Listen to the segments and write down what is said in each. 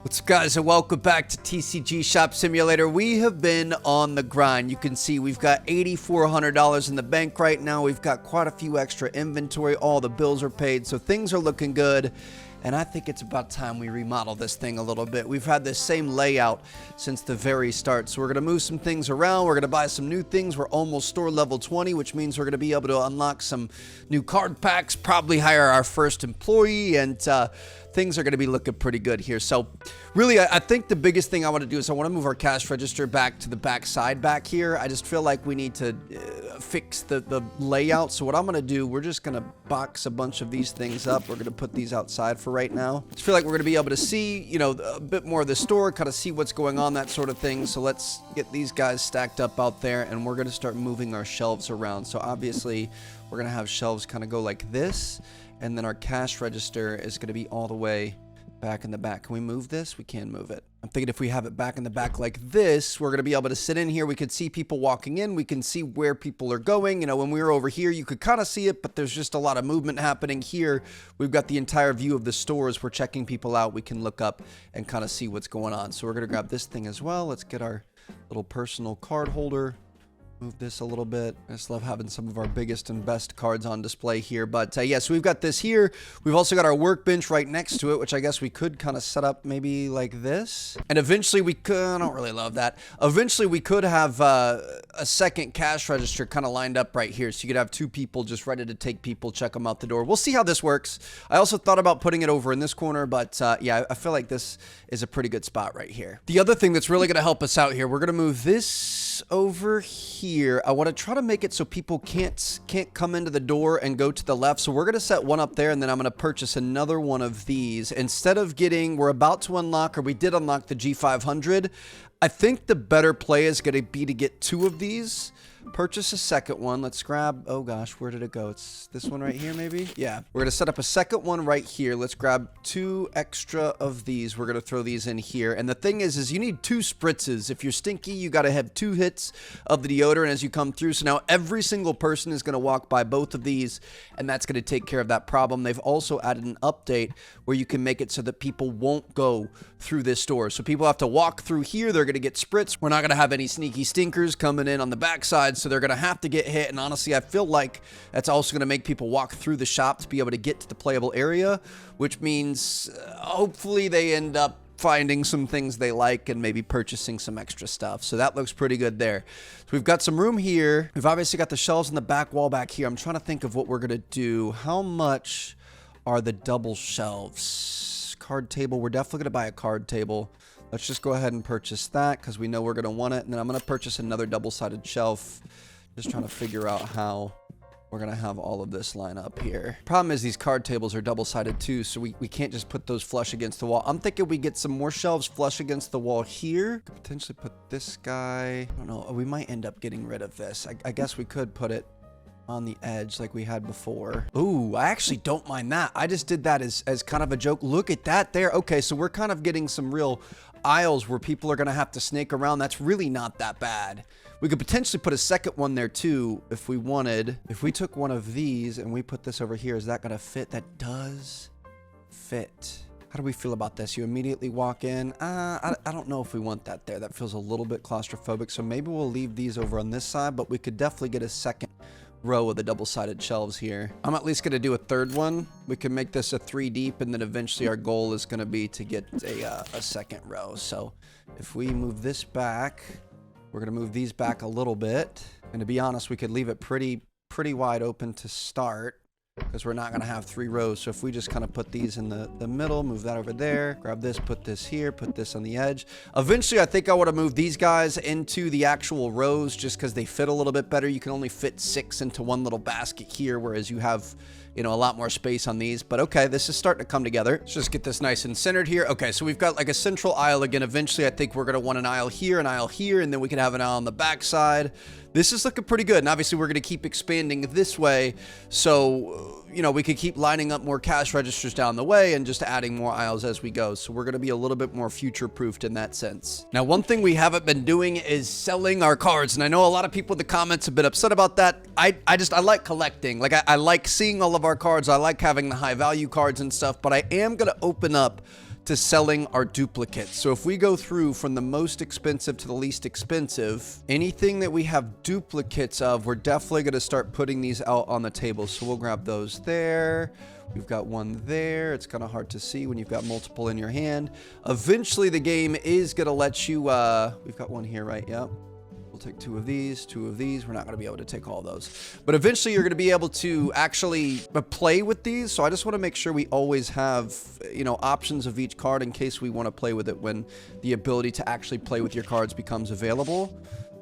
What's up, guys, and welcome back to TCG Shop Simulator. We have been on the grind. You can see we've got $8,400 in the bank right now. We've got quite a few extra inventory. All the bills are paid, so things are looking good. And I think it's about time we remodel this thing a little bit. We've had this same layout since the very start. So we're going to move some things around. We're going to buy some new things. We're almost store level 20, which means we're going to be able to unlock some new card packs, probably hire our first employee, and things are going to be looking pretty good here. So really, I think the biggest thing I want to do is I want to move our cash register back to the back side back here. I just feel like we need to fix the layout. So what I'm going to do, we're just going to box a bunch of these things up. We're going to put these outside for right now. I just feel like we're going to be able to see, you know, a bit more of the store, kind of see what's going on, that sort of thing. So let's get these guys stacked up out there, and we're going to start moving our shelves around. So obviously we're going to have shelves kind of go like this, and then our cash register is going to be all the way back in the back. Can we move this? We can move it. I'm thinking if we have it back in the back like this, we're going to be able to sit in here. We could see people walking in. We can see where people are going. You know, when we were over here, you could kind of see it, but there's just a lot of movement happening here. We've got the entire view of the stores. We're checking people out. We can look up and kind of see what's going on. So we're going to grab this thing as well. Let's get our little personal card holder. Move this a little bit. I just love having some of our biggest and best cards on display here. But yeah, so we've got this here. We've also got our workbench right next to it, which I guess we could kind of set up maybe like this. And eventually we could, I don't really love that. Eventually we could have a second cash register kind of lined up right here. So you could have two people just ready to take people, check them out the door. We'll see how this works. I also thought about putting it over in this corner, but yeah, I feel like this is a pretty good spot right here. The other thing that's really going to help us out here, we're going to move this over here. I want to try to make it so people can't come into the door and go to the left. So we're going to set one up there, and then I'm going to purchase another one of these. Instead of getting, we're about to unlock, or we did unlock the G500. I think the better play is going to be to get two of these. Purchase a second one. Let's grab, oh gosh, where did it go? It's this one right here, maybe? Yeah. We're going to set up a second one right here. Let's grab two extra of these. We're going to throw these in here. And the thing is you need two spritzes. If you're stinky, you got to have two hits of the deodorant as you come through. So now every single person is going to walk by both of these, and that's going to take care of that problem. They've also added an update where you can make it so that people won't go through this door. So people have to walk through here. They're going to get spritzed. We're not going to have any sneaky stinkers coming in on the backside. So they're going to have to get hit. And honestly, I feel like that's also going to make people walk through the shop to be able to get to the playable area, which means hopefully they end up finding some things they like and maybe purchasing some extra stuff. So that looks pretty good there. So we've got some room here. We've obviously got the shelves in the back wall back here. I'm trying to think of what we're going to do. How much are the double shelves? Card table. We're definitely going to buy a card table. Let's just go ahead and purchase that because we know we're going to want it. And then I'm going to purchase another double-sided shelf. Just trying to figure out how we're going to have all of this line up here. Problem is these card tables are double-sided too, so we can't just put those flush against the wall. I'm thinking we get some more shelves flush against the wall here. Could potentially put this guy. I don't know. We might end up getting rid of this. I guess we could put it on the edge like we had before. Ooh, I actually don't mind that. I just did that as kind of a joke. Look at that there. Okay, so we're kind of getting some real aisles where people are going to have to snake around. That's really not that bad. We could potentially put a second one there too if we wanted. If we took one of these and we put this over here, is that going to fit? That does fit. How do we feel about this? You immediately walk in. I don't know if we want that there. That feels a little bit claustrophobic. So maybe we'll leave these over on this side, but we could definitely get a second row of the double-sided shelves here. I'm at least going to do a third one. We can make this a 3 deep, and then eventually our goal is going to be to get a second row. So if we move this back, we're going to move these back a little bit. And to be honest, we could leave it pretty wide open to start because we're not going to have 3 rows. So if we just kind of put these in the middle, move that over there, grab this, put this here, put this on the edge. Eventually, I think I want to move these guys into the actual rows just because they fit a little bit better. You can only fit 6 into one little basket here, whereas you have, you know, a lot more space on these. But okay, this is starting to come together. Let's just get this nice and centered here. Okay, so we've got like a central aisle again. Eventually, I think we're going to want an aisle here, and then we can have an aisle on the back side. This is looking pretty good, and obviously we're going to keep expanding this way, so, you know, we could keep lining up more cash registers down the way and just adding more aisles as we go, so we're going to be a little bit more future-proofed in that sense. Now, one thing we haven't been doing is selling our cards, and I know a lot of people in the comments have been upset about that. I like collecting. Like, I like seeing all of our cards. I like having the high-value cards and stuff, but I am going to open up to selling our duplicates. So if we go through from the most expensive to the least expensive, anything that we have duplicates of, we're definitely going to start putting these out on the table. So we'll grab those there. We've got one there. It's kind of hard to see when you've got multiple in your hand. Eventually, the game is going to let you... we've got one here, right? Yep. We'll take two of these, two of these. We're not going to be able to take all those. But eventually, you're going to be able to actually play with these. So I just want to make sure we always have, you know, options of each card in case we want to play with it when the ability to actually play with your cards becomes available.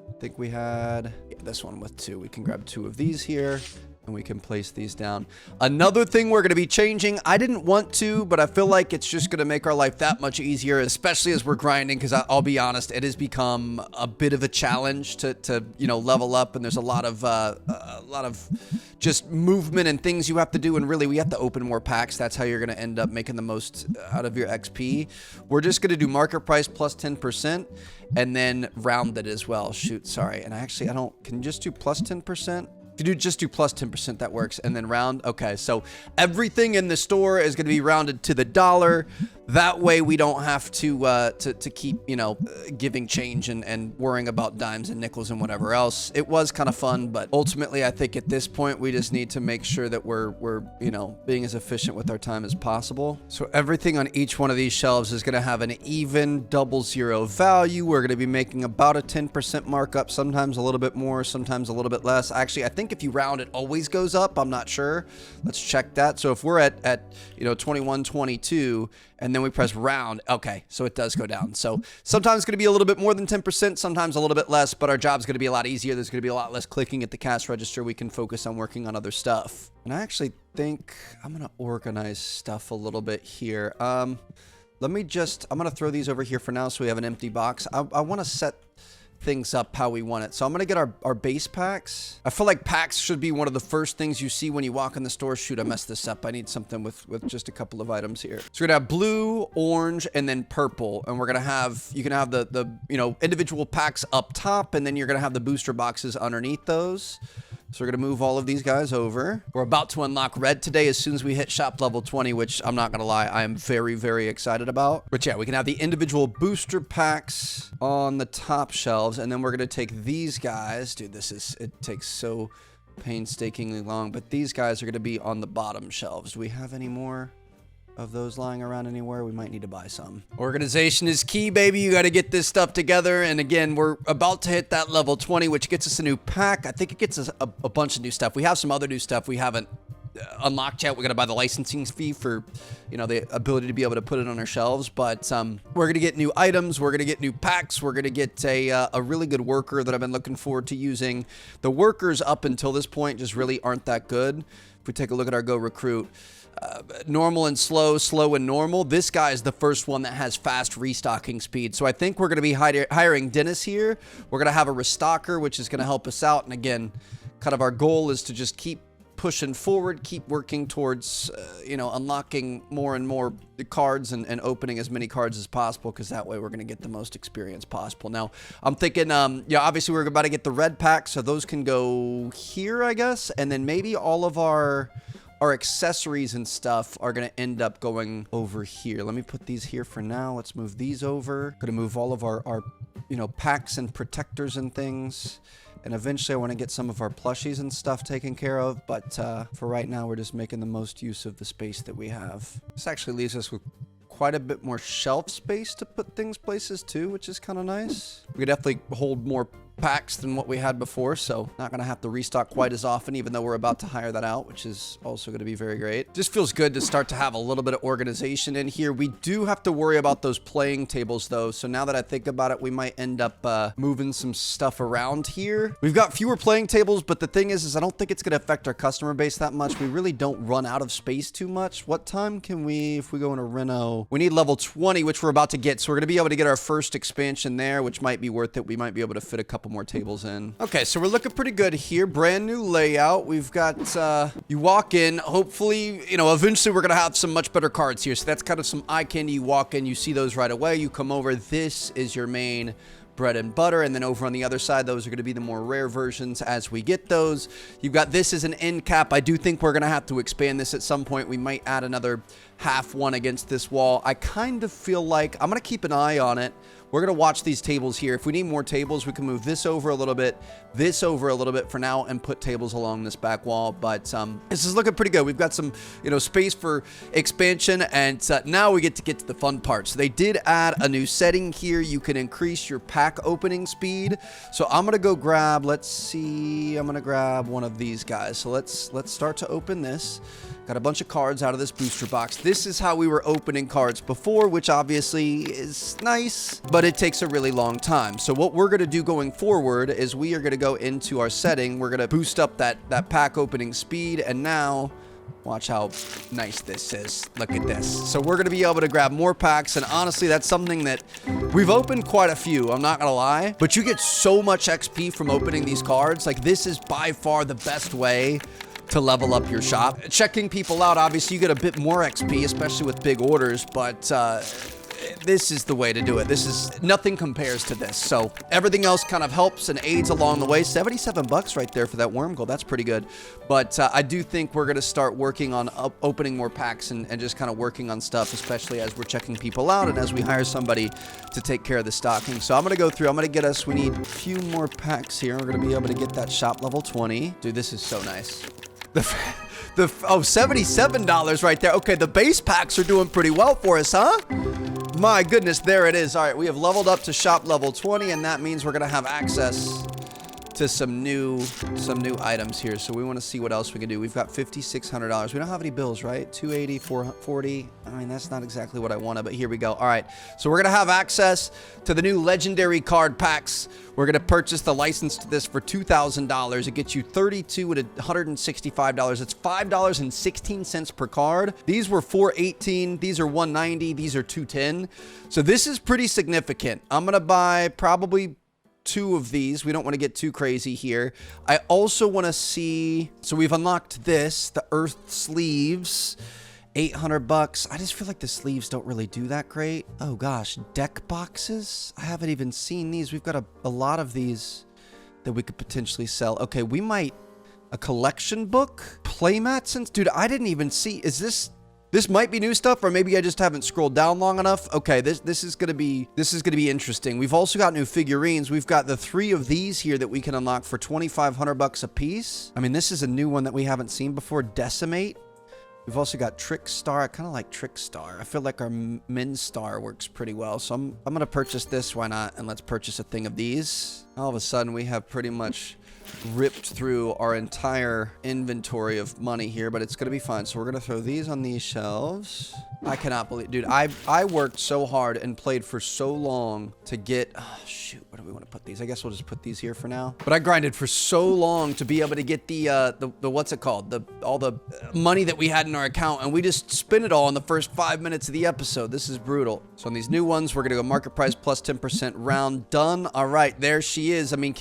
I think we had this one with two. We can grab two of these here. And we can place these down. Another thing we're going to be changing, I didn't want to, but I feel like it's just going to make our life that much easier, especially as we're grinding, because I'll be honest, it has become a bit of a challenge to you know, level up, and there's a lot of just movement and things you have to do, and really we have to open more packs. That's how you're going to end up making the most out of your XP. We're just going to do market price plus 10% and then round it as well. Shoot, sorry. And actually, can you just do plus 10%? If you just do plus 10%, that works. And then round. Okay, so everything in the store is going to be rounded to the dollar. That way we don't have to keep, you know, giving change and worrying about dimes and nickels and whatever else. It was kind of fun, but ultimately I think at this point we just need to make sure that we're you know, being as efficient with our time as possible. So everything on each one of these shelves is going to have an even 00 value. We're going to be making about a 10% markup, sometimes a little bit more, sometimes a little bit less. Actually, I think if you round it always goes up. I'm not sure. Let's check that. So if we're at you know, 21, 22, and then we press round, okay, so it does go down. So sometimes it's going to be a little bit more than 10%, sometimes a little bit less, but our job's going to be a lot easier. There's going to be a lot less clicking at the cash register. We can focus on working on other stuff. And I actually think I'm going to organize stuff a little bit here. I'm going to throw these over here for now so we have an empty box. I want to set things up how we want it. So I'm going to get our base packs. I feel like packs should be one of the first things you see when you walk in the store. Shoot, I messed this up. I need something with just a couple of items here. So we're going to have blue, orange, and then purple. And we're going to have, you can have the you know, individual packs up top, and then you're going to have the booster boxes underneath those. So we're going to move all of these guys over. We're about to unlock red today as soon as we hit shop level 20, which I'm not going to lie, I am very, very excited about. But yeah, we can have the individual booster packs on the top shelves. And then we're going to take these guys. Dude, it takes so painstakingly long. But these guys are going to be on the bottom shelves. Do we have any more of those lying around anywhere? We might need to buy some. Organization is key, baby. You got to get this stuff together. And again, we're about to hit that level 20, which gets us a new pack. I think it gets us a bunch of new stuff. We have some other new stuff we haven't unlocked yet. We got to buy the licensing fee for, you know, the ability to be able to put it on our shelves. But we're going to get new items. We're going to get new packs. We're going to get a really good worker that I've been looking forward to using. The workers up until this point just really aren't that good. If we take a look at our Go Recruit, normal and slow, slow and normal. This guy is the first one that has fast restocking speed. So I think we're going to be hiring Dennis here. We're going to have a restocker, which is going to help us out. And again, kind of our goal is to just keep pushing forward, keep working towards, you know, unlocking more and more cards and opening as many cards as possible, because that way we're going to get the most experience possible. Now, I'm thinking, yeah, obviously we're about to get the red pack, so those can go here, I guess. And then maybe all of our accessories and stuff are going to end up going over here. Let me put these here for now. Let's move these over. Going to move all of our you know, packs and protectors and things. And eventually I want to get some of our plushies and stuff taken care of. But for right now, we're just making the most use of the space that we have. This actually leaves us with quite a bit more shelf space to put things places too, which is kind of nice. We could definitely hold more packs than what we had before, so not going to have to restock quite as often, even though we're about to hire that out, which is also going to be very great. Just feels good to start to have a little bit of organization in here. We do have to worry about those playing tables though, so now that I think about it, we might end up moving some stuff around here. We've got fewer playing tables, but the thing is I don't think it's going to affect our customer base that much. We really don't run out of space too much. What time can we, if we go into Reno, we need level 20, which we're about to get, so we're going to be able to get our first expansion there, which might be worth it. We might be able to fit a couple more tables in. Okay, so we're looking pretty good here. Brand new layout. We've got, you walk in, hopefully, you know, eventually we're going to have some much better cards here. So that's kind of some eye candy. You walk in, you see those right away. You come over. This is your main bread and butter, and then over on the other side, those are going to be the more rare versions as we get those. You've got this as an end cap. I do think we're going to have to expand this at some point. We might add another half one against this wall. I kind of feel like I'm going to keep an eye on it. We're going to watch these tables here. If we need more tables, we can move this over a little bit, this over a little bit for now, and put tables along this back wall. But this is looking pretty good. We've got some, space for expansion, and now we get to the fun part. So they did add a new setting here. You can increase your pack opening speed. So I'm going to go grab, let's see, I'm going to grab one of these guys. So let's start to open this. Got a bunch of cards out of this booster box. This is how we were opening cards before, which obviously is nice, but it takes a really long time. So what we're going to do going forward is we are going to go into our setting. We're going to boost up that pack opening speed, and now watch how nice this is. Look at this. So we're going to be able to grab more packs, and honestly, that's something that we've opened quite a few, I'm not going to lie, but you get so much XP from opening these cards. Like, this is by far the best way to level up your shop. Checking people out, obviously you get a bit more XP, especially with big orders, but this is the way to do it. Nothing compares to this. So everything else kind of helps and aids along the way. 77 bucks right there for that worm gold. That's pretty good. But I do think we're going to start working on opening more packs and just kind of working on stuff, especially as we're checking people out and as we hire somebody to take care of the stocking. So I'm going to go through. I'm going to get us, we need a few more packs here. We're going to be able to get that shop level 20. Dude, this is so nice. Oh, $77 right there. Okay, the base packs are doing pretty well for us, huh? My goodness, there it is. All right, we have leveled up to shop level 20, and that means we're going to have access to some new items here. So we want to see what else we can do. We've got $5,600. We don't have any bills, right? 280, 440. I mean, that's not exactly what I wanted, but here we go. All right, so we're going to have access to the new legendary card packs. We're going to purchase the license to this for $2,000. It gets you 32 at $165. It's $5.16 per card. These were $418. These are $190. These are $210. So this is pretty significant. I'm going to buy probably 2 of these. We don't want to get too crazy here. I also want to see, so we've unlocked this, the earth sleeves, 800 bucks. I just feel like the sleeves don't really do that great. Oh gosh, deck boxes. I haven't even seen these. We've got a lot of these that we could potentially sell. Okay, we might, a collection book, playmats, and dude, I didn't even see, is this might be new stuff, or maybe I just haven't scrolled down long enough. Okay, this is gonna be interesting. We've also got new figurines. We've got the 3 of these here that we can unlock for 2,500 bucks a piece. I mean, this is a new one that we haven't seen before. Decimate. We've also got Trick Star. I kind of like Trick Star. I feel like our Min Star works pretty well. So I'm gonna purchase this. Why not? And let's purchase a thing of these. All of a sudden, we have pretty much ripped through our entire inventory of money here, but it's gonna be fine. So we're gonna throw these on these shelves. I cannot believe, dude, I worked so hard and played for so long to get, oh shoot, where do we want to put these? I guess we'll just put these here for now. But I grinded for so long to be able to get the what's it called, all the money that we had in our account, and we just spent it all in the first 5 minutes of the episode. This is brutal. So on these new ones, we're gonna go market price plus 10% round. Done. All right, there she is. I mean,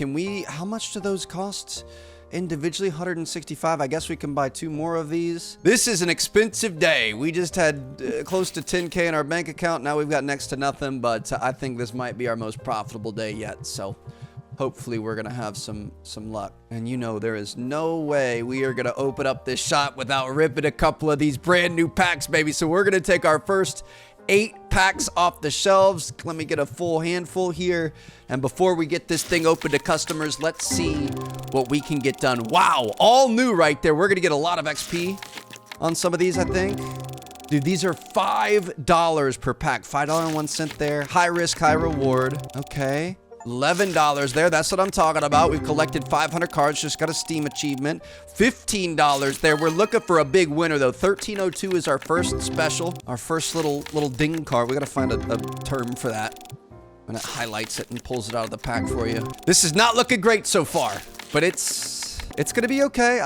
how much do those cost individually? 165. I guess we can buy 2 more of these. This is an expensive day. We just had close to 10K in our bank account. Now we've got next to nothing, but I think this might be our most profitable day yet. So hopefully we're gonna have some luck. And there is no way we are gonna open up this shop without ripping a couple of these brand new packs, baby. So we're gonna take our first 8 packs off the shelves. Let me get a full handful here. And before we get this thing open to customers, let's see what we can get done. Wow, all new right there. We're going to get a lot of XP on some of these, I think. Dude, these are $5 per pack. $5.01 there. High risk, high reward. Okay. $11 there. That's what I'm talking about. We've collected 500 cards. Just got a Steam achievement. $15 there. We're looking for a big winner, though. 1302 is our first special. Our first little ding card. We got to find a term for that. And it highlights it and pulls it out of the pack for you. This is not looking great so far, but it's gonna be okay.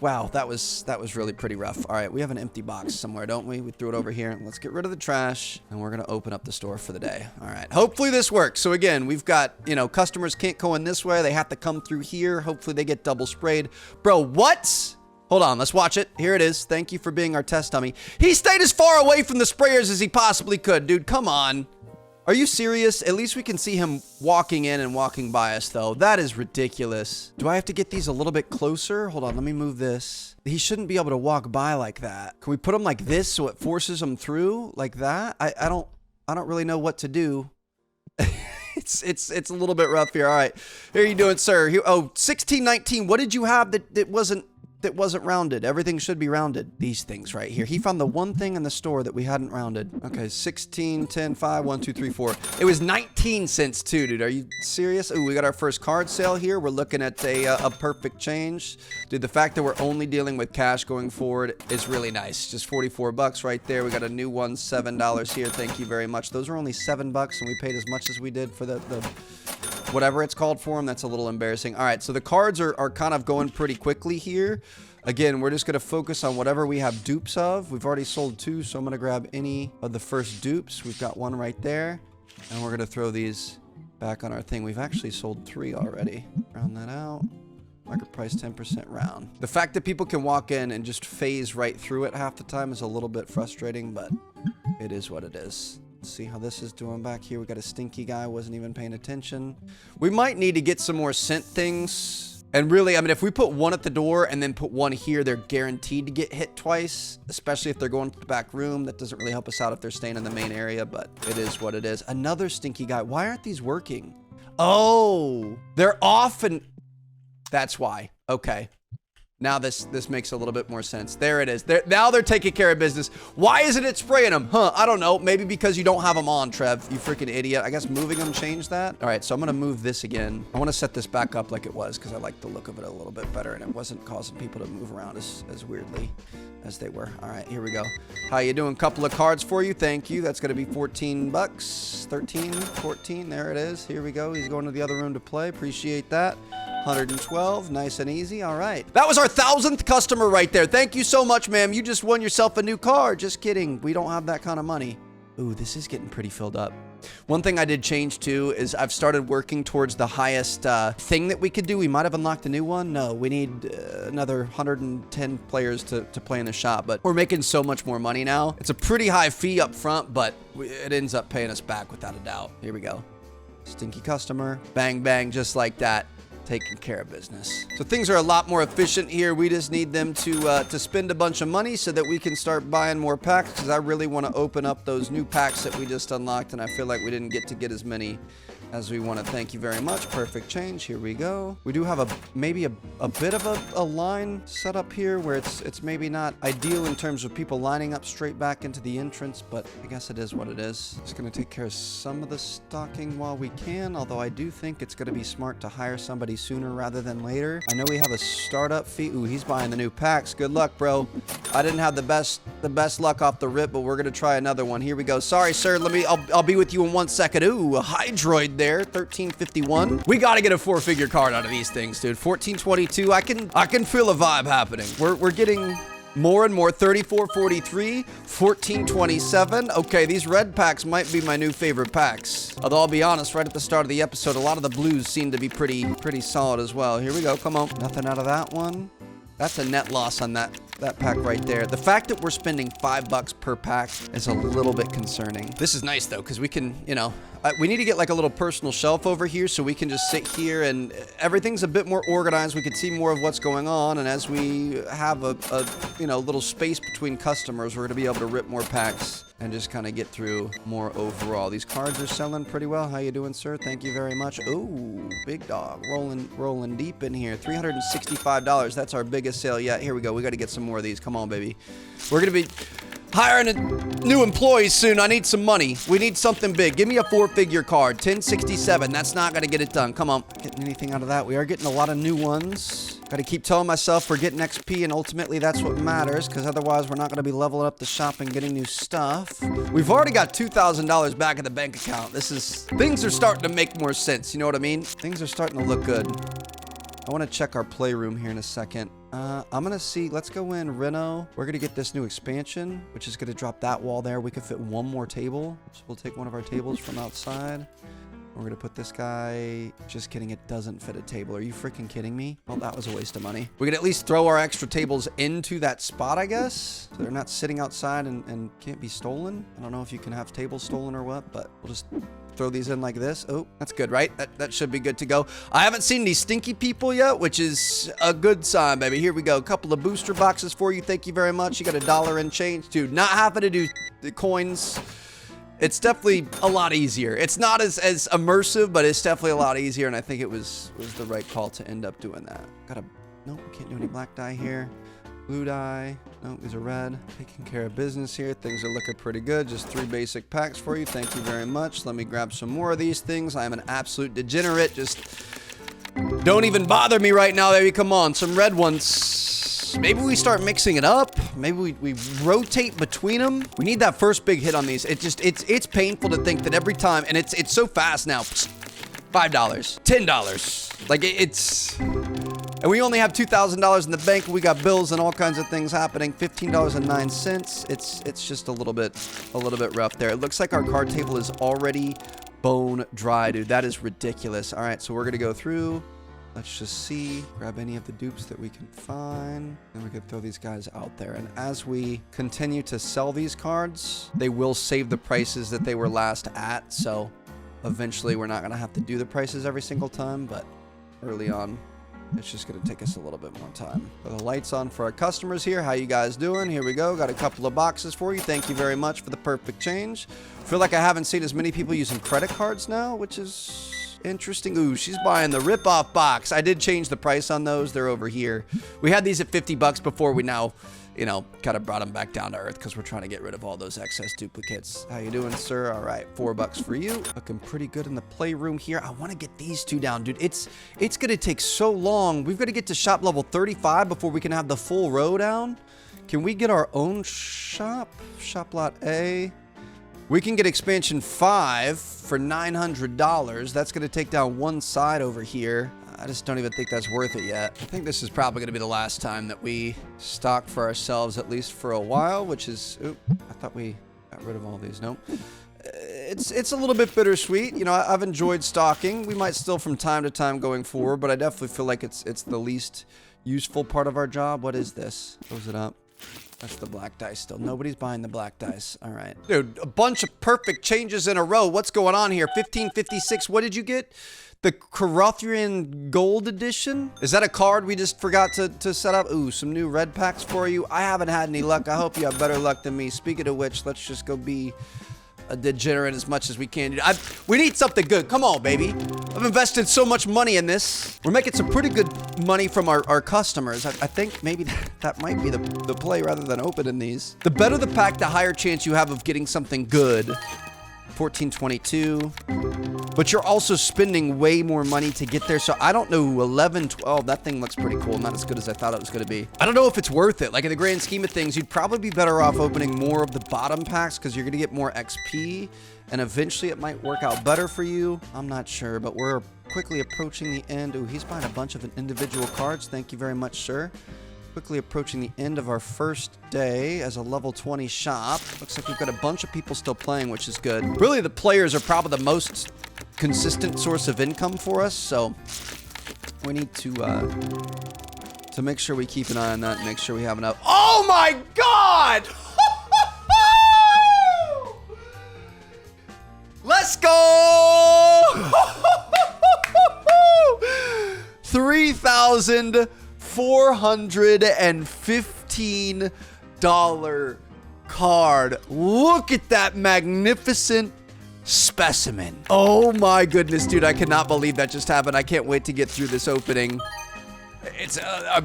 Wow, that was really pretty rough. All right, we have an empty box somewhere, don't we? We threw it over here. Let's get rid of the trash, and we're gonna open up the store for the day. All right, hopefully this works. So again, we've got, customers can't go in this way. They have to come through here. Hopefully they get double sprayed. Bro, what? Hold on, let's watch it. Here it is. Thank you for being our test dummy. He stayed as far away from the sprayers as he possibly could, dude. Come on. Are you serious? At least we can see him walking in and walking by us, though. That is ridiculous. Do I have to get these a little bit closer? Hold on, let me move this. He shouldn't be able to walk by like that. Can we put him like this so it forces him through like that? I don't really know what to do. It's a little bit rough here. All right, here you doing, sir? Here, oh, 1619. What did you have that wasn't rounded? Everything should be rounded. These things right here. He found the one thing in the store that we hadn't rounded. Okay, 16, 10, 5, 1, 2, 3, 4. It was 19 cents too, dude. Are you serious? Ooh, we got our first card sale here. We're looking at a perfect change. Dude, the fact that we're only dealing with cash going forward is really nice. Just 44 bucks right there. We got a new one, $7 here. Thank you very much. Those are only 7 bucks and we paid as much as we did for the whatever it's called for them. That's a little embarrassing. All right, so the cards are kind of going pretty quickly here. Again, we're just going to focus on whatever we have dupes of. We've already sold 2, so I'm going to grab any of the first dupes. We've got 1 right there, and we're going to throw these back on our thing. We've actually sold 3 already. Round that out. Market price 10% round. The fact that people can walk in and just phase right through it half the time is a little bit frustrating, but it is what it is. Let's see how this is doing back here. We got a stinky guy, wasn't even paying attention. We might need to get some more scent things. And really, I mean, if we put 1 at the door and then put 1 here, they're guaranteed to get hit twice, especially if they're going to the back room. That doesn't really help us out if they're staying in the main area, but it is what it is. Another stinky guy. Why aren't these working? Oh, they're off and that's why. Okay. Now this makes a little bit more sense. There it is. Now they're taking care of business. Why isn't it spraying them? Huh, I don't know. Maybe because you don't have them on, Trev. You freaking idiot. I guess moving them changed that. All right, so I'm going to move this again. I want to set this back up like it was because I like the look of it a little bit better and it wasn't causing people to move around as weirdly as they were. All right, here we go. How you doing? Couple of cards for you. Thank you. That's going to be 14 bucks. 13, 14. There it is. Here we go. He's going to the other room to play. Appreciate that. 112, nice and easy. All right. That was our 1,000th customer right there. Thank you so much, ma'am. You just won yourself a new car. Just kidding. We don't have that kind of money. Ooh, this is getting pretty filled up. One thing I did change too is I've started working towards the highest thing that we could do. We might have unlocked a new one. No, we need another 110 players to play in the shop, but we're making so much more money now. It's a pretty high fee up front, but it ends up paying us back without a doubt. Here we go. Stinky customer. Bang, bang, just like that. Taking care of business. So things are a lot more efficient here. We just need them to spend a bunch of money so that we can start buying more packs because I really want to open up those new packs that we just unlocked and I feel like we didn't get as many as we want to. Thank you very much. Perfect change. Here we go. We do have maybe a bit of a line set up here where it's maybe not ideal in terms of people lining up straight back into the entrance, but I guess it is what it is. Just going to take care of some of the stocking while we can, although I do think it's going to be smart to hire somebody sooner rather than later. I know we have a startup fee. Ooh, he's buying the new packs. Good luck, bro. I didn't have the best luck off the rip, but we're going to try another one. Here we go. Sorry, sir. I'll be with you in 1 second. Ooh, a Hydroid there. 1351. We got to get a 4-figure card out of these things, dude. 1422. I can feel a vibe happening. We're getting more and more. 3443, 1427. Okay, these red packs might be my new favorite packs. Although I'll be honest, right at the start of the episode, a lot of the blues seem to be pretty solid as well. Here we go. Come on. Nothing out of that one. That's a net loss on that pack right there. The fact that we're spending $5 per pack is a little bit concerning. This is nice though, because we can, you know, we need to get like a little personal shelf over here so we can just sit here and everything's a bit more organized. We can see more of what's going on. And as we have a little space between customers, we're going to be able to rip more packs and just kind of get through more overall. These cards are selling pretty well. How you doing, sir? Thank you very much. Ooh, big dog. Rolling deep in here. $365. That's our biggest sale yet. Here we go. We got to get some more of these. Come on, baby. We're going to be hiring new employees soon. I need some money. We need something big. Give me a 4-figure card. 1067. That's not going to get it done. Come on. Getting anything out of that? We are getting a lot of new ones. Got to keep telling myself we're getting XP, and ultimately that's what matters, because otherwise we're not going to be leveling up the shop and getting new stuff. We've already got $2,000 back in the bank account. Things are starting to make more sense. You know what I mean? Things are starting to look good. I want to check our playroom here in a second. I'm going to see. Let's go in Reno. We're going to get this new expansion, which is going to drop that wall there. We could fit one more table. So we'll take one of our tables from outside. We're gonna put this guy, just kidding, it doesn't fit a table. Are you freaking kidding me? Well, that was a waste of money. We can at least throw our extra tables into that spot, I guess. So they're not sitting outside and can't be stolen. I don't know if you can have tables stolen or what, but we'll just throw these in like this. Oh, that's good, right? That should be good to go. I haven't seen these stinky people yet, which is a good sign, baby. Here we go. A couple of booster boxes for you. Thank you very much. You got $1 and change, dude. Not having to do the coins. It's definitely a lot easier. It's not as immersive, but it's definitely a lot easier, and I think it was the right call to end up doing that. Nope, we can't do any black dye here. Blue dye. No, these are red. Taking care of business here. Things are looking pretty good. Just 3 basic packs for you. Thank you very much. Let me grab some more of these things. I am an absolute degenerate. Just don't even bother me right now, baby. Come on, some red ones. Maybe we start mixing it up. Maybe we rotate between them. We need that first big hit on these. It's painful to think that every time, and it's so fast now. $5, $10. Like it's. And we only have $2,000 in the bank. We got bills and all kinds of things happening. $15.09. It's just a little bit rough there. It looks like our card table is already bone dry, dude. That is ridiculous. All right, so we're gonna go through. Let's just see. Grab any of the dupes that we can find. Then we can throw these guys out there. And as we continue to sell these cards, they will save the prices that they were last at. So eventually we're not gonna have to do the prices every single time, but early on, it's just going to take us a little bit more time. Put the lights on for our customers here. How you guys doing? Here we go. Got a couple of boxes for you. Thank you very much for the perfect change. Feel like I haven't seen as many people using credit cards now, which is interesting. Ooh, she's buying the rip-off box. I did change the price on those. They're over here. We had these at $50 before. We now, you know, kind of brought them back down to earth because we're trying to get rid of all those excess duplicates. How you doing, sir? All right, $4 for you. Looking pretty good in the playroom here. I want to get these two down, dude. It's going to take so long. We've got to get to shop level 35 before we can have the full row down. Can we get our own shop? Shop lot A. We can get expansion 5 for $900. That's going to take down one side over here. I just don't even think that's worth it yet. I think this is probably going to be the last time that we stock for ourselves, at least for a while, which is... Oop, I thought we got rid of all these. Nope. It's a little bit bittersweet. You know, I've enjoyed stocking. We might still from time to time going forward, but I definitely feel like it's the least useful part of our job. What is this? Close it up. That's the black dice still. Nobody's buying the black dice. All right. Dude, a bunch of perfect changes in a row. What's going on here? 1556. What did you get? The Karothrian Gold Edition? Is that a card we just forgot to set up? Ooh, some new red packs for you. I haven't had any luck. I hope you have better luck than me. Speaking of which, let's just go be a degenerate as much as we can. We need something good. Come on, baby. I've invested so much money in this. We're making some pretty good money from our customers. I think maybe that might be the play rather than opening these. The better the pack, the higher chance you have of getting something good. 1422. But you're also spending way more money to get there. So I don't know, 1112. That thing looks pretty cool. Not as good as I thought it was going to be. I don't know if it's worth it. Like in the grand scheme of things, you'd probably be better off opening more of the bottom packs because you're going to get more XP. And eventually it might work out better for you. I'm not sure, but we're quickly approaching the end. Ooh, he's buying a bunch of individual cards. Thank you very much, sir. Quickly approaching the end of our first day as a level 20 shop. Looks like we've got a bunch of people still playing, which is good. Really, the players are probably the most consistent source of income for us, so we need to make sure we keep an eye on that and make sure we have enough. Oh my God! Let's go! $3,415 card. Look at that magnificent specimen. Oh my goodness, dude. I cannot believe that just happened. I can't wait to get through this opening. It's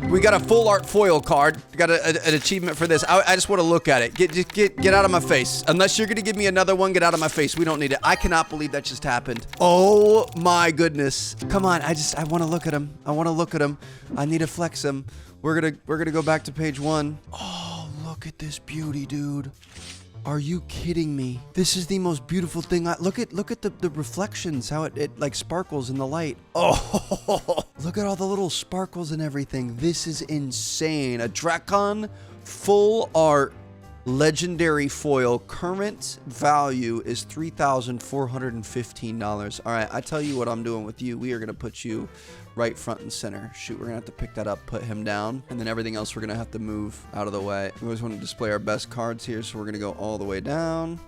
we got a full art foil card. We got an achievement for this. I just want to look at it. Get out of my face. Unless you're gonna give me another one, get out of my face. We don't need it. I cannot believe that just happened. Oh my goodness. Come on. I want to look at him. I want to look at him. I need to flex him. We're gonna go back to page 1. Oh, look at this beauty, dude. Are you kidding me? This is the most beautiful thing. Look at the reflections, how it like sparkles in the light. Oh, look at all the little sparkles and everything. This is insane. A Drakon full art Legendary foil. Current value is $3,415. All right, I tell you what I'm doing with you. We are going to put you right front and center. Shoot, we're going to have to pick that up, put him down, and then everything else we're going to have to move out of the way. We always want to display our best cards here, so we're going to go all the way down.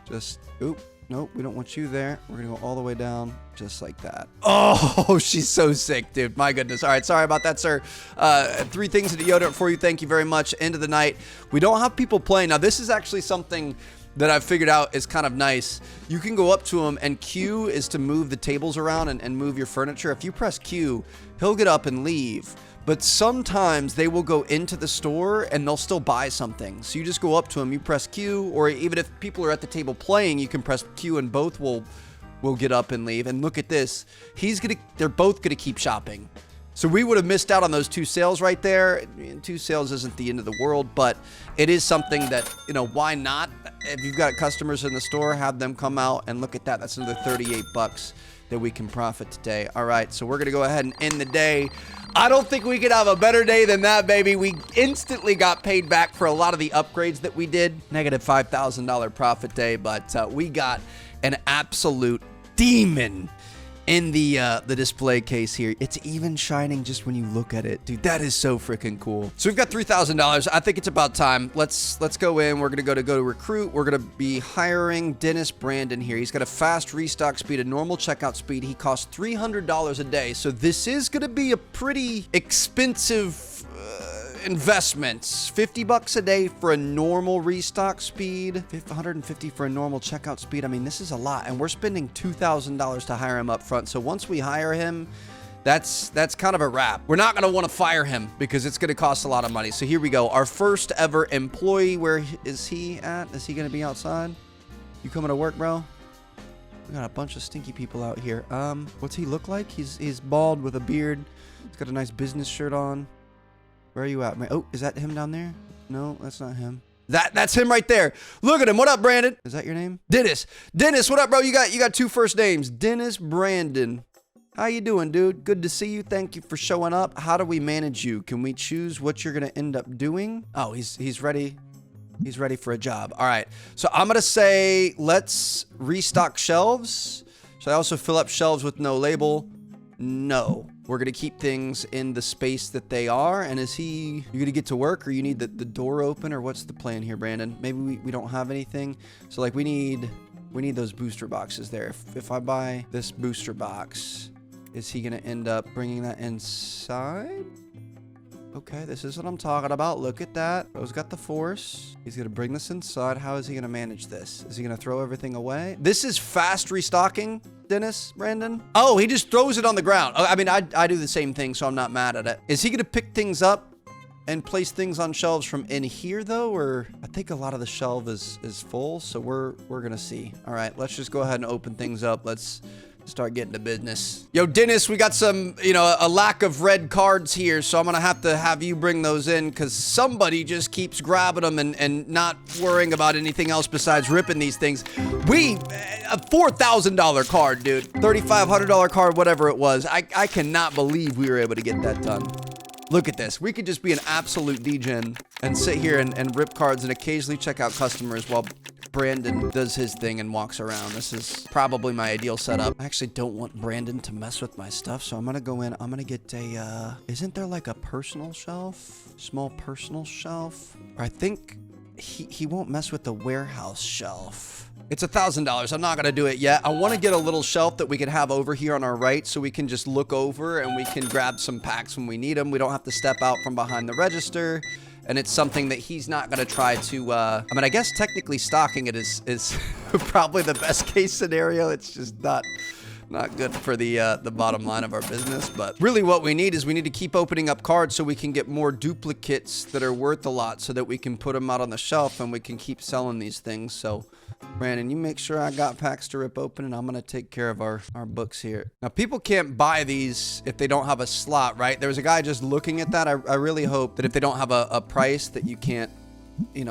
Just, oop. Nope, we don't want you there. We're going to go all the way down just like that. Oh, she's so sick, dude. My goodness. All right, sorry about that, sir. 3 things to deodorant for you. Thank you very much. End of the night. We don't have people playing. Now, this is actually something that I've figured out is kind of nice. You can go up to him, and Q is to move the tables around and move your furniture. If you press Q, he'll get up and leave. But sometimes they will go into the store and they'll still buy something. So you just go up to them, you press Q, or even if people are at the table playing, you can press Q and both will get up and leave. And look at this. They're both gonna keep shopping. So we would have missed out on those 2 sales right there. 2 sales isn't the end of the world, but it is something that, you know, why not? If you've got customers in the store, have them come out and look at that. That's another 38 bucks that we can profit today. All right, so we're gonna go ahead and end the day. I don't think we could have a better day than that, baby. We instantly got paid back for a lot of the upgrades that we did. Negative $5,000 profit day, but we got an absolute demon in the display case here. It's even shining just when you look at it. Dude, that is so freaking cool. So we've got $3,000. I think it's about time. Let's go in. We're gonna go to recruit. We're gonna be hiring Dennis Brandon here. He's got a fast restock speed, a normal checkout speed. He costs $300 a day. So this is gonna be a pretty expensive investments. 50 bucks a day for a normal restock speed, 150 for a normal checkout speed. I mean, this is a lot, and we're spending $2,000 to hire him up front. So once we hire him, that's kind of a wrap. We're not going to want to fire him because it's going to cost a lot of money. So here we go. Our first ever employee. Where is he at? Is he going to be outside? You coming to work, bro? We got a bunch of stinky people out here. What's he look like? He's bald with a beard. He's got a nice business shirt on. Where are you at, man? Oh, is that him down there? No, that's not him. That's him right there. Look at him. What up, Brandon? Is that your name? Dennis. Dennis, what up, bro? You got 2 first names. Dennis Brandon. How you doing, dude? Good to see you. Thank you for showing up. How do we manage you? Can we choose what you're gonna end up doing? Oh, he's ready. He's ready for a job. All right. So I'm gonna say let's restock shelves. Should I also fill up shelves with no label? No. We're going to keep things in the space that they are. And you going to get to work, or you need the door open, or what's the plan here, Brandon? Maybe we don't have anything. So like we need those booster boxes there. If I buy this booster box, is he going to end up bringing that inside? Okay, this is what I'm talking about. Look at that. Bro's got the force. He's going to bring this inside. How is he going to manage this? Is he going to throw everything away? This is fast restocking, Dennis, Brandon. Oh, he just throws it on the ground. I mean, I do the same thing, so I'm not mad at it. Is he going to pick things up and place things on shelves from in here, though? Or I think a lot of the shelf is full, so we're going to see. All right, let's just go ahead and open things up. Let's start getting to business. Yo, Dennis, we got some, a lack of red cards here, so I'm gonna have you bring those in because somebody just keeps grabbing them and not worrying about anything else besides ripping these things. A $4,000 card, dude. $3,500 card, whatever it was. I cannot believe we were able to get that done. Look at this. We could just be an absolute degen and sit here and rip cards and occasionally check out customers while Brandon does his thing and walks around. This is probably my ideal setup. I actually don't want Brandon to mess with my stuff, so I'm gonna go in. I'm gonna get a, isn't there like a personal shelf? Small personal shelf? Or I think he won't mess with the warehouse shelf. It's $1,000. I'm not gonna do it yet. I wanna get a little shelf that we can have over here on our right so we can just look over and we can grab some packs when we need them. We don't have to step out from behind the register. And it's something that he's not going to try to, I mean, I guess technically stocking it is probably the best case scenario. It's just not good for the bottom line of our business. But really what we need is we need to keep opening up cards so we can get more duplicates that are worth a lot so that we can put them out on the shelf and we can keep selling these things. So Brandon, you make sure I got packs to rip open, and I'm going to take care of our books here. Now, people can't buy these if they don't have a slot, right? There was a guy just looking at that. I really hope that if they don't have a price that you can't,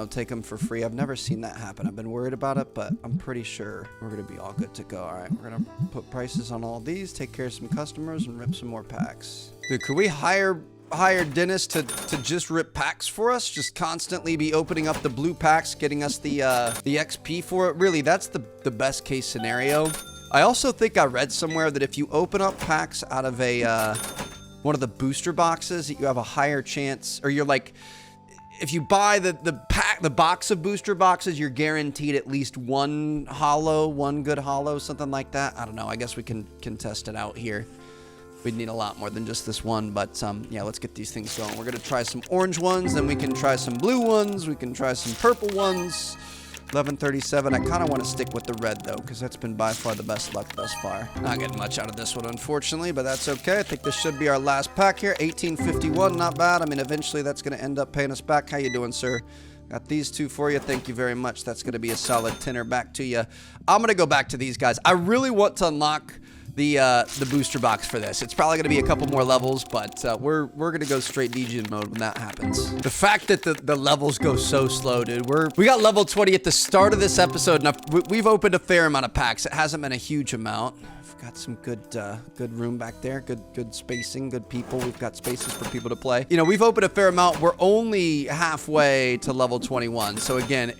take them for free. I've never seen that happen. I've been worried about it, but I'm pretty sure we're going to be all good to go. All right, we're going to put prices on all these, take care of some customers, and rip some more packs. Dude, could we hire hired Dennis to just rip packs for us, just constantly be opening up the blue packs, getting us the XP for it. Really, that's the best case scenario. I also think I read somewhere that if you open up packs out of a one of the booster boxes, that you have a higher chance, or you're like, if you buy the box of booster boxes, you're guaranteed at least one good hollow, something like that. I don't know. I guess we can test it out here. We'd need a lot more than just this one, but yeah, let's get these things going. We're gonna try some orange ones, then we can try some blue ones, we can try some purple ones. 1137. I kind of want to stick with the red though, because that's been by far the best luck thus far. Not getting much out of this one, unfortunately, but that's okay. I think this should be our last pack here. 1851, not bad. I mean, eventually that's going to end up paying us back. How you doing, sir? Got these two for you. Thank you very much. That's going to be a solid tenner back to you. I'm going to go back to these guys. I really want to unlock the booster box for this. It's probably going to be a couple more levels, but we're going to go straight Legion mode when that happens. The fact that the levels go so slow, dude. We got level 20 at the start of this episode, and we've opened a fair amount of packs. It hasn't been a huge amount. We've got some good room back there, good spacing, good people. We've got spaces for people to play. You know, we've opened a fair amount. We're only halfway to level 21. So again,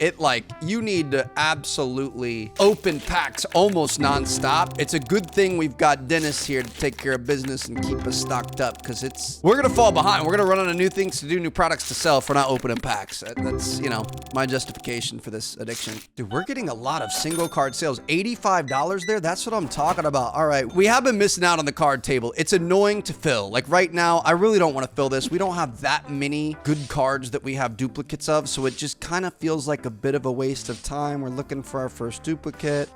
you need to absolutely open packs almost nonstop. It's a good thing we've got Dennis here to take care of business and keep us stocked up, because we're gonna fall behind. We're gonna run out of new things to do, new products to sell if we're not opening packs. That's, you know, my justification for this addiction. Dude, we're getting a lot of single card sales. $85 there. That's what I'm talking about. All right, we have been missing out on the card table. It's annoying to fill. Like right now, I really don't want to fill this. We don't have that many good cards that we have duplicates of, so it just kind of feels like a bit of a waste of time. We're looking for our first duplicate.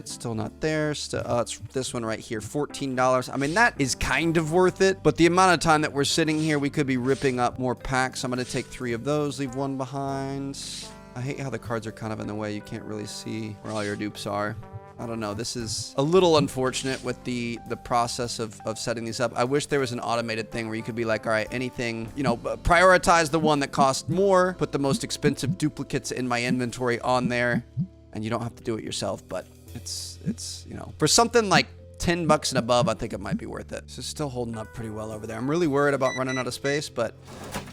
Still not there. It's this one right here, $14. I mean, that is kind of worth it, but the amount of time that we're sitting here, we could be ripping up more packs. I'm going to take 3 of those, leave 1 behind. I hate how the cards are kind of in the way. You can't really see where all your dupes are. I don't know. This is a little unfortunate with the process of setting these up. I wish there was an automated thing where you could be like, all right, anything, you know, prioritize the one that costs more, put the most expensive duplicates in my inventory on there, and you don't have to do it yourself. But it's you know, for something like $10 and above, I think it might be worth it. This is still holding up pretty well over there. I'm really worried about running out of space, but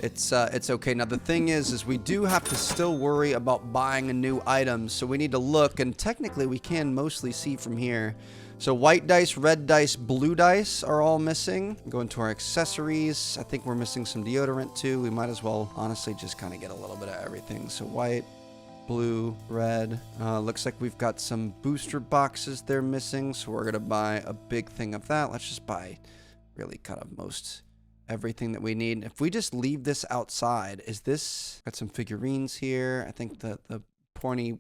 it's okay. Now the thing is we do have to still worry about buying a new item, so we need to look, and technically we can mostly see from here. So white dice, red dice, blue dice are all missing. Go into our accessories. I think we're missing some deodorant too. We might as well honestly just kind of get a little bit of everything. So white, blue, red. Looks like we've got some booster boxes they're missing, so we're gonna buy a big thing of that. Let's just buy really kind of most everything that we need. If we just leave this outside, got some figurines here. I think the pointy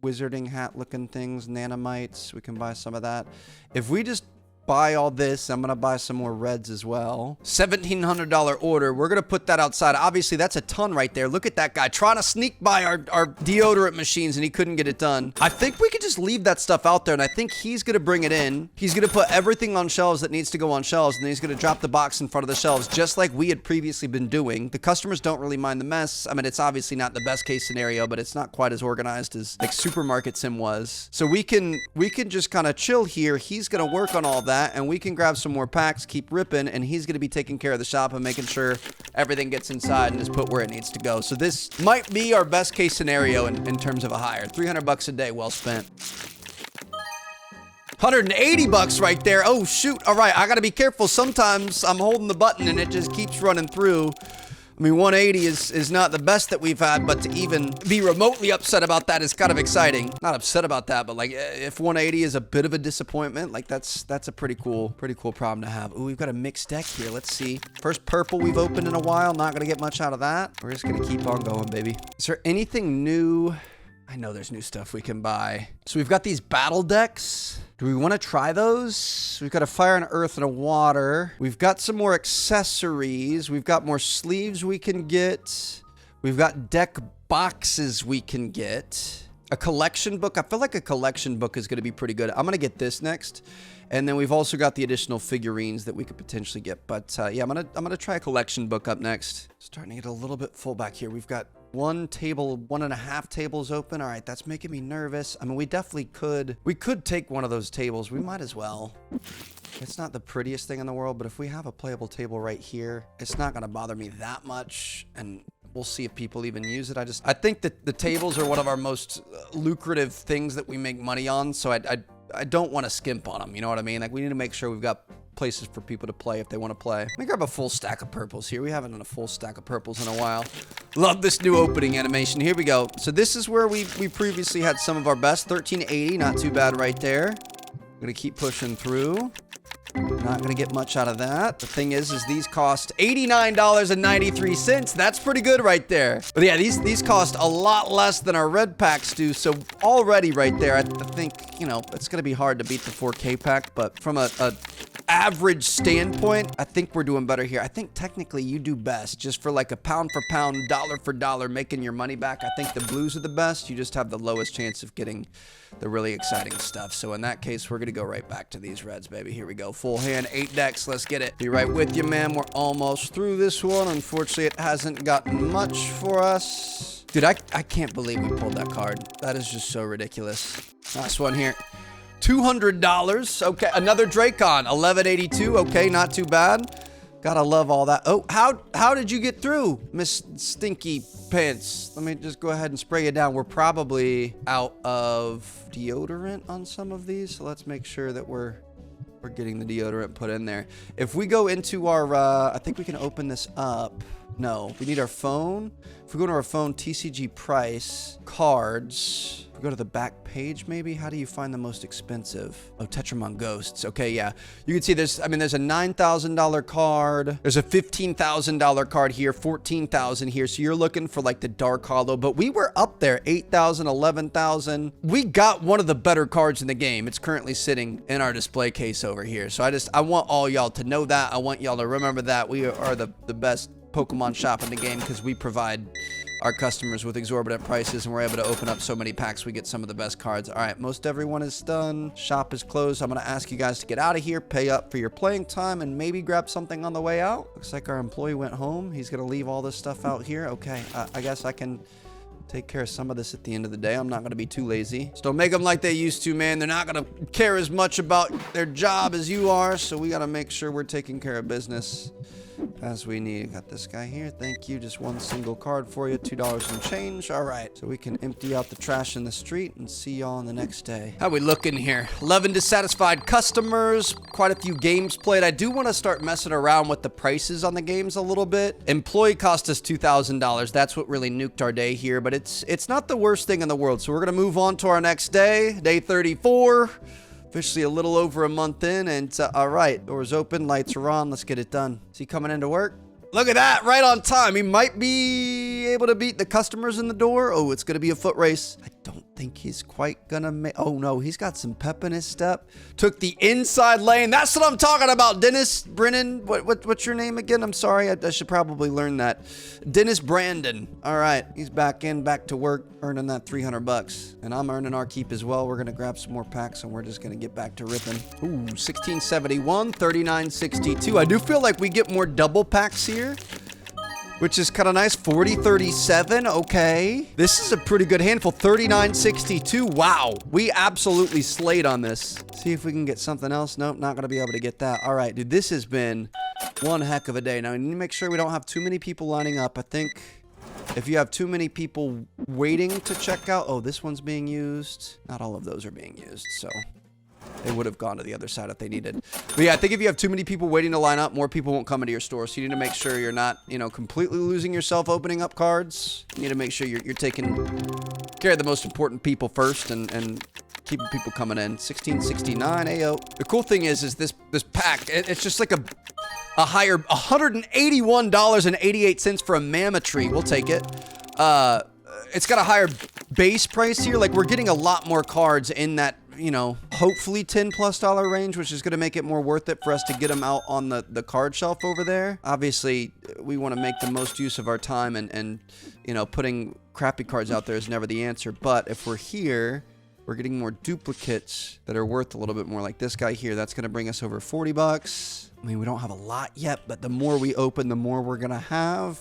wizarding hat looking things, nanomites, we can buy some of that. If we just buy all this, I'm gonna buy some more reds as well. $1,700 order. We're gonna put that outside. Obviously, that's a ton right there. Look at that guy trying to sneak by our deodorant machines, and he couldn't get it done. I think we could just leave that stuff out there, and I think he's gonna bring it in. He's gonna put everything on shelves that needs to go on shelves, and then he's gonna drop the box in front of the shelves, just like we had previously been doing. The customers don't really mind the mess. I mean, it's obviously not the best case scenario, but it's not quite as organized as like Supermarket Sim was. So we can just kind of chill here. He's gonna work on all that, and we can grab some more packs, keep ripping, and he's going to be taking care of the shop and making sure everything gets inside and is put where it needs to go. So this might be our best case scenario in terms of a hire. $300 a day, well spent. $180 right there. Oh shoot. All right, I got to be careful. Sometimes I'm holding the button and it just keeps running through. I mean, 180 is not the best that we've had, but to even be remotely upset about that is kind of exciting. Not upset about that, but like if 180 is a bit of a disappointment, like that's a pretty cool problem to have. Ooh, we've got a mixed deck here. Let's see. First purple we've opened in a while. Not gonna get much out of that. We're just gonna keep on going, baby. Is there anything new? I know there's new stuff we can buy. So we've got these battle decks. Do we want to try those? We've got a fire and earth and a water. We've got some more accessories. We've got more sleeves we can get. We've got deck boxes we can get. A collection book. I feel like a collection book is going to be pretty good. I'm going to get this next. And then we've also got the additional figurines that we could potentially get. But yeah, I'm gonna try a collection book up next. Starting to get a little bit full back here. We've got 1.5 tables open. All right, that's making me nervous. I mean, we definitely could. We could take one of those tables. We might as well. It's not the prettiest thing in the world, but if we have a playable table right here, it's not going to bother me that much. And we'll see if people even use it. I think that the tables are one of our most lucrative things that we make money on. So I don't want to skimp on them. You know what I mean? Like, we need to make sure we've got places for people to play if they want to play. Let me grab a full stack of purples here. We haven't done a full stack of purples in a while. Love this new opening animation. Here we go. So this is where we previously had some of our best. 1380, not too bad right there. I'm going to keep pushing through. Not going to get much out of that. The thing is these cost $89.93. That's pretty good right there. But yeah, these cost a lot less than our red packs do. So already right there, I think, you know, it's going to be hard to beat the 4K pack. But from a average standpoint, I think we're doing better here. I think technically you do best just for like a pound for pound, dollar for dollar, making your money back. I think the blues are the best. You just have the lowest chance of getting the really exciting stuff. So in that case, we're going to go right back to these reds, baby. Here we go. Full hand, 8 decks. Let's get it. Be right with you, man. We're almost through this one. Unfortunately, it hasn't gotten much for us. Dude, I can't believe we pulled that card. That is just so ridiculous. Last one here. $200. Okay, another Dracon. 1182. Okay, not too bad. Gotta love all that. Oh, how did you get through, Miss Stinky Pants? Let me just go ahead and spray you down. We're probably out of deodorant on some of these, so let's make sure that we're getting the deodorant put in there. If we go into our, I think we can open this up. No, we need our phone. If we go to our phone, TCG price, cards. If we go to the back page, maybe. How do you find the most expensive? Oh, Tetramon Ghosts. Okay, yeah. You can see there's a $9,000 card. There's a $15,000 card here, $14,000 here. So you're looking for like the Dark Hollow, but we were up there, 8,000, 11,000. We got one of the better cards in the game. It's currently sitting in our display case over here. So I want all y'all to know that. I want y'all to remember that we are the best Pokemon shop in the game because we provide our customers with exorbitant prices and we're able to open up so many packs. We get some of the best cards. All right, most everyone is done. Shop is closed. I'm going to ask you guys to get out of here, pay up for your playing time, and maybe grab something on the way out. Looks like our employee went home. He's going to leave all this stuff out here. Okay, I guess I can take care of some of this at the end of the day. I'm not going to be too lazy. So don't make them like they used to, man. They're not going to care as much about their job as you are, so we got to make sure we're taking care of business as we need. Got this guy here. Thank you. Just one single card for you. $2 and change. All right. So we can empty out the trash in the street and see y'all on the next day. How we looking here? 11 dissatisfied customers. Quite a few games played. I do want to start messing around with the prices on the games a little bit. Employee cost us $2,000. That's what really nuked our day here, but it's not the worst thing in the world. So we're going to move on to our next day. Day 34. Officially a little over a month in, and all right, doors open, lights are on. Let's get it done. Is he coming into work? Look at that, right on time. He might be able to beat the customers in the door. Oh, it's going to be a foot race. I don't think he's quite going to make... Oh, no, he's got some pep in his step. Took the inside lane. That's what I'm talking about, Dennis Brennan. What's your name again? I'm sorry. I should probably learn that. Dennis Brandon. All right, he's back to work, earning that $300. And I'm earning our keep as well. We're going to grab some more packs, and we're just going to get back to ripping. Ooh, 1671, 3962. I do feel like we get more double packs here, which is kind of nice. 4037. Okay, this is a pretty good handful. 3962. Wow, we absolutely slayed on this. See if we can get something else. Nope, not gonna be able to get that. All right, dude, this has been one heck of a day. Now we need to make sure we don't have too many people lining up. I think if you have too many people waiting to check out... Oh, this one's being used. Not all of those are being used, so they would have gone to the other side if they needed. But yeah, I think if you have too many people waiting to line up, more people won't come into your store. So you need to make sure you're not, completely losing yourself opening up cards. You need to make sure you're taking care of the most important people first and keeping people coming in. 1669, ayo. The cool thing is this pack, it's just like a higher $181.88 for a Mammotree. We'll take it. It's got a higher base price here. Like, we're getting a lot more cards in that, hopefully $10+ range, which is going to make it more worth it for us to get them out on the card shelf over there. Obviously, we want to make the most use of our time, and putting crappy cards out there is never the answer. But if we're here, we're getting more duplicates that are worth a little bit more, like this guy here. That's going to bring us over $40. I mean, we don't have a lot yet, but the more we open, the more we're going to have.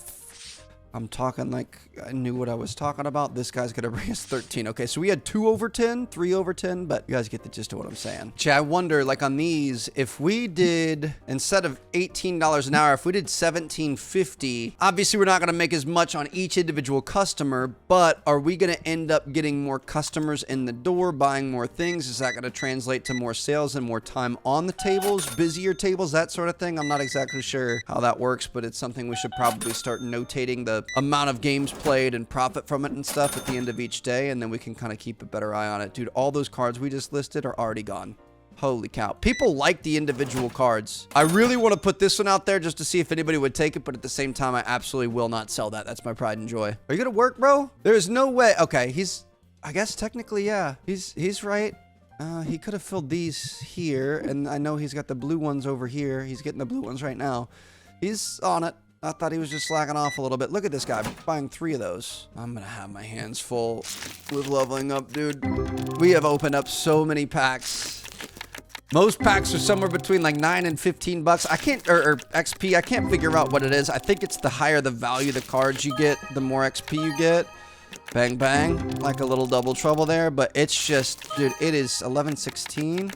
I'm talking like I knew what I was talking about. This guy's gonna bring us 13. Okay, so we had 2 over 10, 3 over 10, but you guys get the gist of what I'm saying. Gee, I wonder, like on these, if we did, instead of $18 an hour, if we did $17.50, obviously we're not gonna make as much on each individual customer, but are we gonna end up getting more customers in the door, buying more things? Is that gonna translate to more sales and more time on the tables, busier tables, that sort of thing? I'm not exactly sure how that works, but it's something we should probably start notating the amount of games played and profit from it and stuff at the end of each day, and then we can kind of keep a better eye on it. Dude, all those cards we just listed are already gone. Holy cow. People like the individual cards. I really want to put this one out there just to see if anybody would take it, but at the same time, I absolutely will not sell that. That's my pride and joy. Are you gonna work, bro? There's no way. Okay, I guess technically, yeah. He's right. He could have filled these here, and I know he's got the blue ones over here. He's getting the blue ones right now. He's on it. I thought he was just slacking off a little bit. Look at this guy buying 3 of those. I'm gonna have my hands full with leveling up, dude. We have opened up so many packs. Most packs are somewhere between like 9 and 15 bucks. I can't, or XP, I can't figure out what it is. I think it's the higher the value the cards you get, the more XP you get. Bang, bang, like a little double trouble there, but it's just, dude, it is 11:16.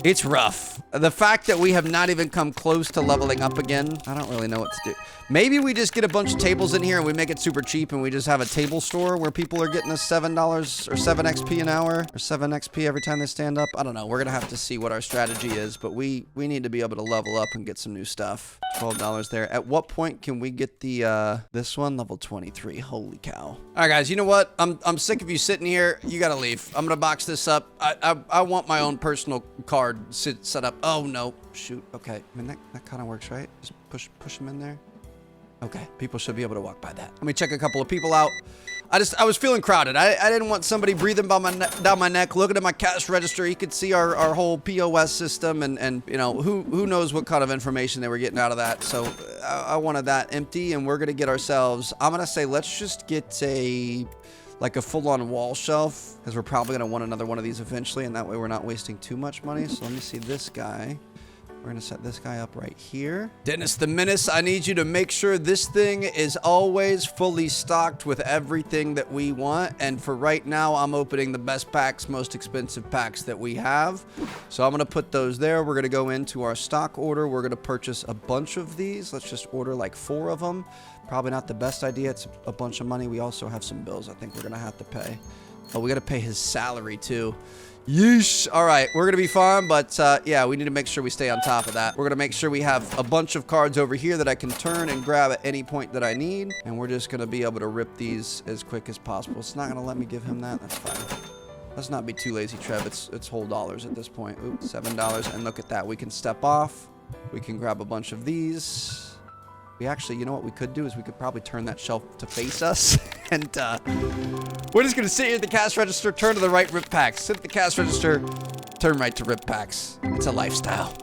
It's rough. The fact that we have not even come close to leveling up again, I don't really know what to do. Maybe we just get a bunch of tables in here and we make it super cheap and we just have a table store where people are getting us $7 or 7 XP an hour or 7 XP every time they stand up. I don't know. We're going to have to see what our strategy is, but we need to be able to level up and get some new stuff. $12 there. At what point can we get the, this one? Level 23. Holy cow. All right, guys, you know what? I'm sick of you sitting here. You got to leave. I'm going to box this up. I want my own personal card set up. Oh, no. Shoot. Okay. I mean, that kind of works, right? Just push them in there. Okay, people should be able to walk by that. Let me check a couple of people out. I was feeling crowded. I didn't want somebody breathing down my neck, looking at my cash register. You could see our whole POS system, and you know, who knows what kind of information they were getting out of that. So I wanted that empty, and we're gonna get ourselves, I'm gonna say, let's just get like a full-on wall shelf, because we're probably gonna want another one of these eventually, and that way we're not wasting too much money. So let me see this guy. We're going to set this guy up right here. Dennis the Menace, I need you to make sure this thing is always fully stocked with everything that we want. And for right now, I'm opening the best packs, most expensive packs that we have. So I'm going to put those there. We're going to go into our stock order. We're going to purchase a bunch of these. Let's just order like 4 of them. Probably not the best idea. It's a bunch of money. We also have some bills I think we're going to have to pay. Oh, we got to pay his salary too. Yeesh. All right, we're gonna be fine, but yeah, we need to make sure we stay on top of that. We're gonna make sure we have a bunch of cards over here that I can turn and grab at any point that I need, and we're just gonna be able to rip these as quick as possible. It's not gonna let me give him that. That's fine. Let's not be too lazy, Trev. It's whole dollars at this point. Ooh, $7, and look at that. We can step off. We can grab a bunch of these. We actually, you know what we could do is we could probably turn that shelf to face us, and we're just gonna sit here at the cash register, turn to the right, rip packs. Sit at the cash register, turn right to rip packs. It's a lifestyle.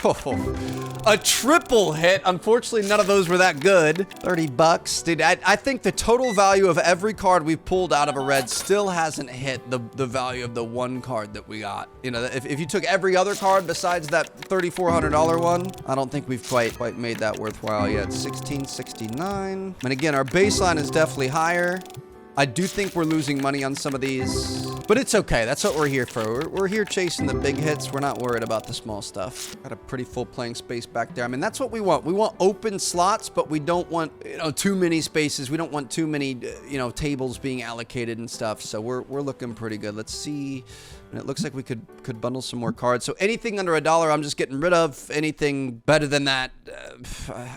Oh, a triple hit. Unfortunately, none of those were that good. 30 bucks. Dude, I think the total value of every card we've pulled out of a red still hasn't hit the value of the one card that we got. You know, if you took every other card besides that $3,400 one, I don't think we've quite made that worthwhile yet. 1669. And again, our baseline is definitely higher. I do think we're losing money on some of these, but it's okay. That's what we're here for. We're here chasing the big hits. We're not worried about the small stuff. Got a pretty full playing space back there. I mean, that's what we want. We want open slots, but we don't want, you know, too many spaces. We don't want too many, you know, tables being allocated and stuff. So we're looking pretty good. Let's see. And it looks like we could bundle some more cards. So anything under $1, I'm just getting rid of. Anything better than that,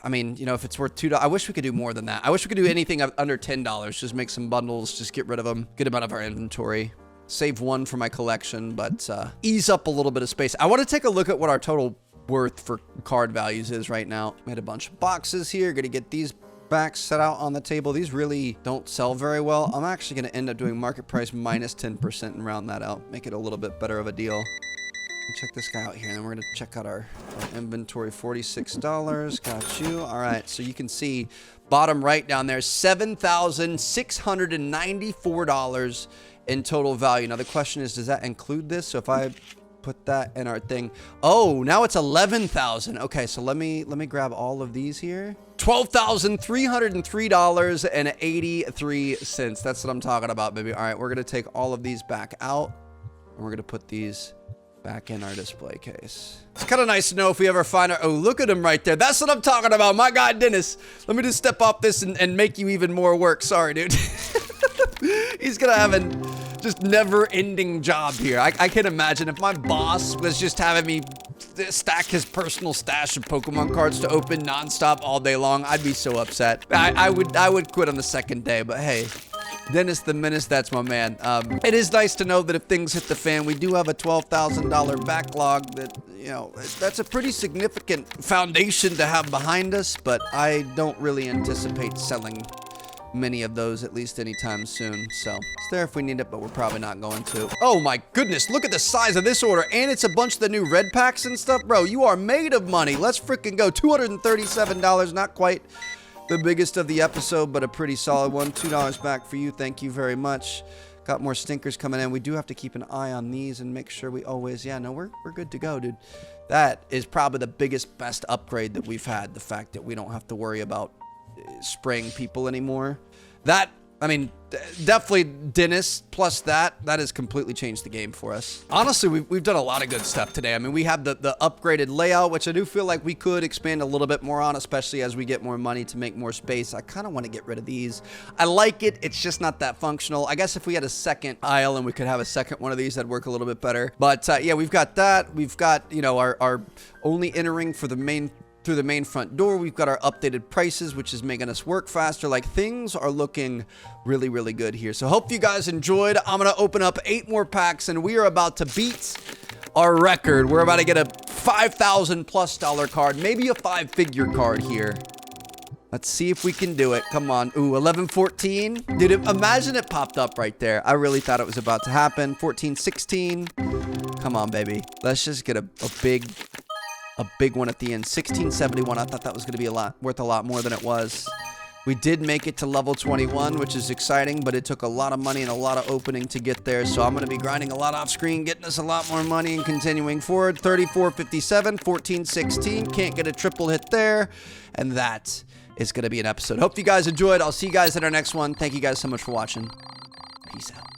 I mean, you know, if it's worth $2, I wish we could do more than that. I wish we could do anything under $10. Just make some bundles, just get rid of them, get them out of our inventory. Save one for my collection, but ease up a little bit of space. I want to take a look at what our total worth for card values is right now. We had a bunch of boxes here. Gonna get these back set out on the table. These really don't sell very well. I'm actually going to end up doing market price minus 10% and round that out. Make it a little bit better of a deal. Check this guy out here, and then we're going to check out our inventory. $46. Got you. All right, so you can see bottom right down there, $7,694 in total value. Now, the question is, does that include this? So if I put that in our thing. Oh, now it's 11,000. Okay, so let me grab all of these here. $12,303.83. That's what I'm talking about, baby. All right, we're gonna take all of these back out, and we're gonna put these back in our display case. It's kind of nice to know if we ever find our... Oh, look at him right there. That's what I'm talking about. My God, Dennis. Let me just step off this and make you even more work. Sorry, dude. He's gonna have a just never-ending job here. I can imagine if my boss was just having me stack his personal stash of Pokemon cards to open nonstop all day long, I'd be so upset. I would quit on the second day, but hey, Dennis the Menace, that's my man. It is nice to know that if things hit the fan, we do have a $12,000 backlog that, you know, that's a pretty significant foundation to have behind us, but I don't really anticipate selling many of those, at least anytime soon. So it's there if we need it, but we're probably not going to. Oh my goodness, look at the size of this order, and it's a bunch of the new red packs and stuff. Bro, you are made of money. Let's freaking go. $237, not quite the biggest of the episode, but a pretty solid one. $2 back for you. Thank you very much. Got more stinkers coming in. We do have to keep an eye on these and make sure we always, yeah, no, we're good to go, dude. That is probably the biggest, best upgrade that we've had. The fact that we don't have to worry about spraying people anymore. That, I mean, definitely Dennis plus that has completely changed the game for us. Honestly, we've done a lot of good stuff today. I mean, we have the upgraded layout, which I do feel like we could expand a little bit more on, especially as we get more money to make more space. I kind of want to get rid of these. I like it. It's just not that functional. I guess if we had a second aisle and we could have a second one of these, that'd work a little bit better. But yeah, we've got that. We've got, you know, our only entering for the main through the main front door. We've got our updated prices, which is making us work faster. Like, things are looking really, really good here. So hope you guys enjoyed. I'm going to open up 8 more packs, and we are about to beat our record. We're about to get a $5,000+ card, maybe a 5-figure card here. Let's see if we can do it. Come on. Ooh, 1114. Dude, imagine it popped up right there. I really thought it was about to happen. 1416. Come on, baby. Let's just get a big one at the end. 1671. I thought that was going to be worth a lot more than it was. We did make it to level 21, which is exciting, but it took a lot of money and a lot of opening to get there. So I'm going to be grinding a lot off screen, getting us a lot more money and continuing forward. 3457, 1416. Can't get a triple hit there. And that is going to be an episode. Hope you guys enjoyed. I'll see you guys in our next one. Thank you guys so much for watching. Peace out.